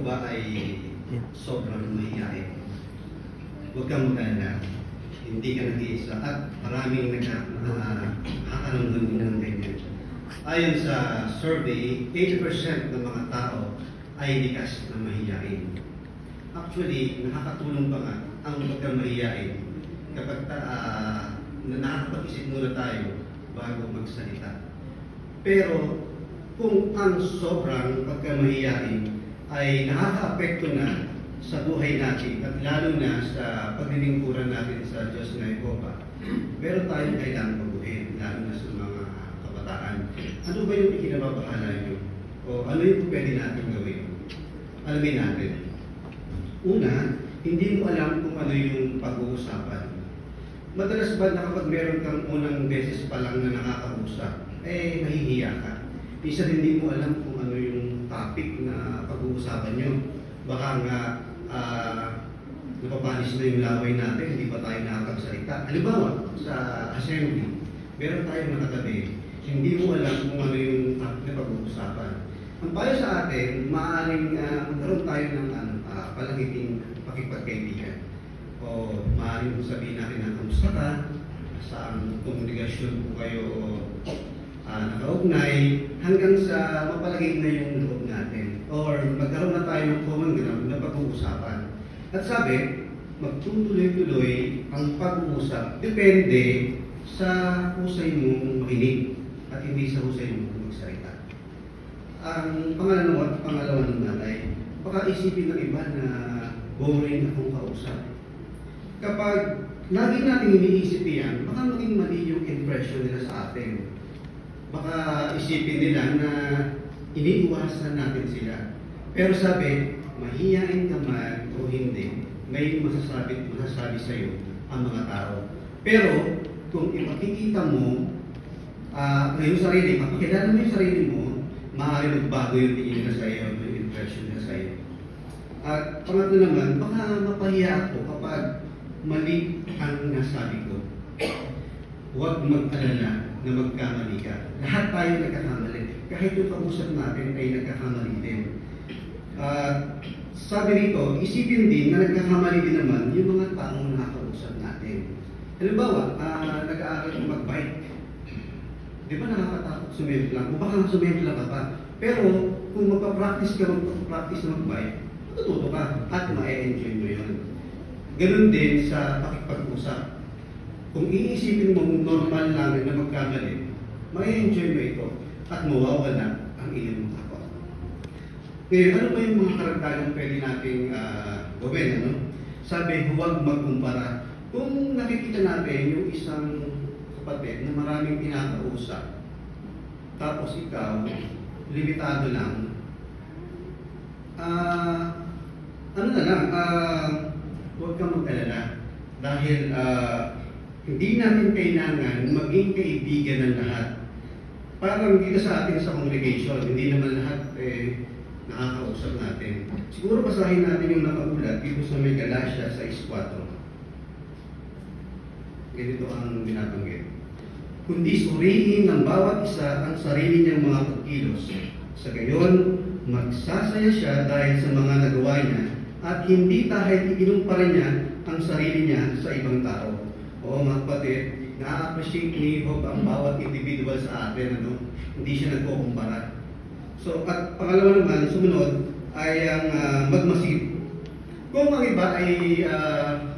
ba ay sobrang mahihain? Huwag kang mag-alala. Hindi ka nag-iisa at maraming nakakaramdam din ng ganyan. Ayon sa survey, 80% ng mga tao ay likas na mahihain. Actually, nakakatulong pa nga ang huwag kang mahihain kapag nakakapag-isip muna tayo bago magsalita. Pero kung ang sobrang pagkamahiyain ay nakaka-apekto na sa buhay natin at lalo na sa paglilingkuran natin sa Diyos na Jehovah, meron tayong kailangang baguhin, lalo na sa mga kabataan. Ano ba yung ikinababahala nyo? O ano yung pwede natin gawin? Alamin natin. Una, hindi mo alam kung ano yung pag-uusapan. Madalas ba na kapag meron kang unang beses pa lang na nakakausap, nahihiya ka? Isa hindi mo alam kung ano yung topic na pag-uusapan nyo. Baka nga napapanis na yung laway natin, hindi pa tayo nakakagsalita. Halimbawa, sa assembly, meron tayong nakatabi, hindi mo alam kung ano yung topic na pag-uusapan. Ang payo sa atin, maaaring magkaroon tayo ng palagiting pakipagkaibigan. O maaaring sabihin natin na kamusta ka, saan komunikasyon po kayo nakaugnay hanggang sa mapalagay na yung loob natin or magkaroon na tayo ng common ground na pag-uusapan. At sabi, magtutuloy-tuloy ang pag-uusap depende sa husay mong makinig at hindi sa husay mong magsalita. Ang pangalawa ng nanay, baka isipin ng iba na boring akong kausap. Kapag lagi natin iniisip yan, baka maging mali yung impression nila sa atin. Baka isipin nila na iniiwasan natin sila. Pero sabi, mahihain ka man o hindi, may masasabi sa iyo ang mga tao. Pero kung ipakikita mo yung sarili, mapakilala mo yung sarili mo, maaari magbago yung tingin nila sa iyo, yung impression nila sa iyo. At pangatlo naman, baka mapahiya ako kapag mali ang nasabi ko. Huwag mag-alala na magkamali ka. Lahat tayo nagkakamali. Kahit yung kausap natin ay nagkakamali din. Sabi rito, isipin din na nagkakamali din naman yung mga taong nakakausap natin. Halimbawa, nag-aaral kang mag-bike. Di ba nakakatakot sumemplang? O baka sumemplang ka pa. Pero kung magpa-practice na mag-bike, matututo ka at ma-enjoy mo yun. Ganun din sa pakipag-usap. Kung iisipin mo normal lang na magkamali, ma-enjoy mo ito at mawawala ang iyong takot. Ngayon, ano ba yung mga karagdagang pwede nating gawin? Ano? Sabi, huwag magkumpara. Kung nakikita natin yung isang kapatid na maraming pinakausap, tapos ikaw, limitado lang, huwag kang mag-alala. Dahil hindi natin kailangan maging kaibigan ng lahat. Parang dito sa atin sa congregation, hindi naman lahat nakakausap natin. Siguro basahin natin yung nakaulat dito sa may Galatia 6:4. Ganito ang binabanggit. Kundi suriin ng bawat isa ang sarili niyang mga pagkilos. Sa gayon, magsasaya siya dahil sa mga nagawa niya at hindi dahil ikinumpara niya ang sarili niya sa ibang tao. Oo mga kapatid, na-appreciate ni Job ang bawat individual sa atin, hindi siya nagkukumpara. So, at pangalawa naman, sumunod, ay ang magmasid. Kung ang iba ay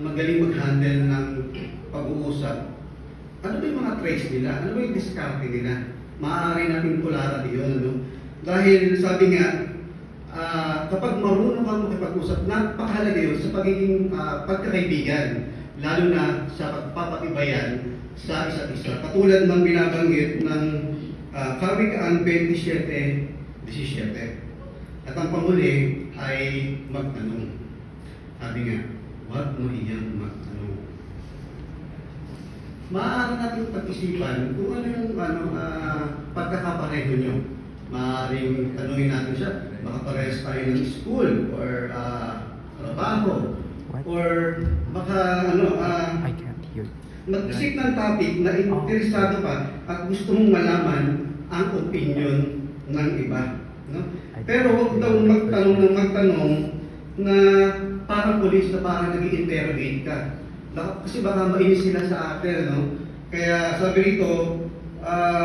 magaling mag-handle ng pag-uusap, ano ba yung mga traits nila? Ano ba yung discarte nila? Maaari natin tularan yun, Dahil sabi nga, kapag marunong ka makipag-usap, napakahalaga yun sa pagiging pagkakaibigan, lalo na sa pagpapatibayan sa isa't isa. Katulad ng binabanggit ng Kawikaan 27:17. At ang pamuli ay magtanong. Sabi nga, huwag mahiyang magtanong. Maaari natin pag-isipan kung ano yung pagkakapareho nyo. Maaaring tanungin natin siya, baka parehas tayo ng school or trabaho. Or baka I can't hear. mag-isip ng topic na interesado ka at gusto mong malaman ang opinion ng iba. No? Pero huwag daw magtanong ng magtanong na parang polis na parang nag-i-interrogate ka. Kasi baka mainis sila sa atin, no? Kaya sabi rito,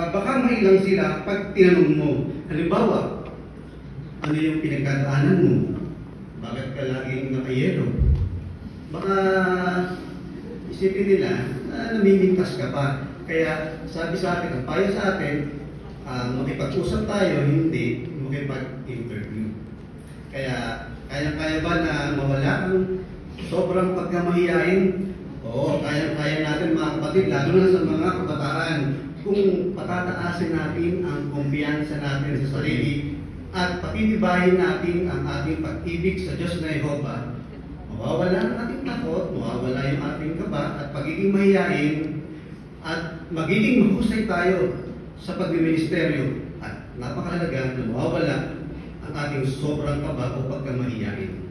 baka mailang sila pag tinanong mo. Halimbawa, ano yung pinagdadaanan mo? Bakit ka laging nakayelo? Baka isipin nila na namimintas ka pa. Kaya sabi sa atin, ang payo sa atin, makipag-usap tayo, hindi makipag-interview. Kaya kaya ba na mawala ang sobrang pagkamahiyain? Oo, kaya natin mga kapatid, lalo na sa mga kabataan, kung patataasin natin ang kumpiyansa natin sa sarili at patitibayin natin ang ating pag-ibig sa Diyos na Jehovah, mawawala ang ating takot, mawawala yung ating kaba at pagiging mahiyain at magiging mahusay tayo sa pagmiministeryo at napakahalaga na mawawala ang ating sobrang kaba o pagkamahiyain.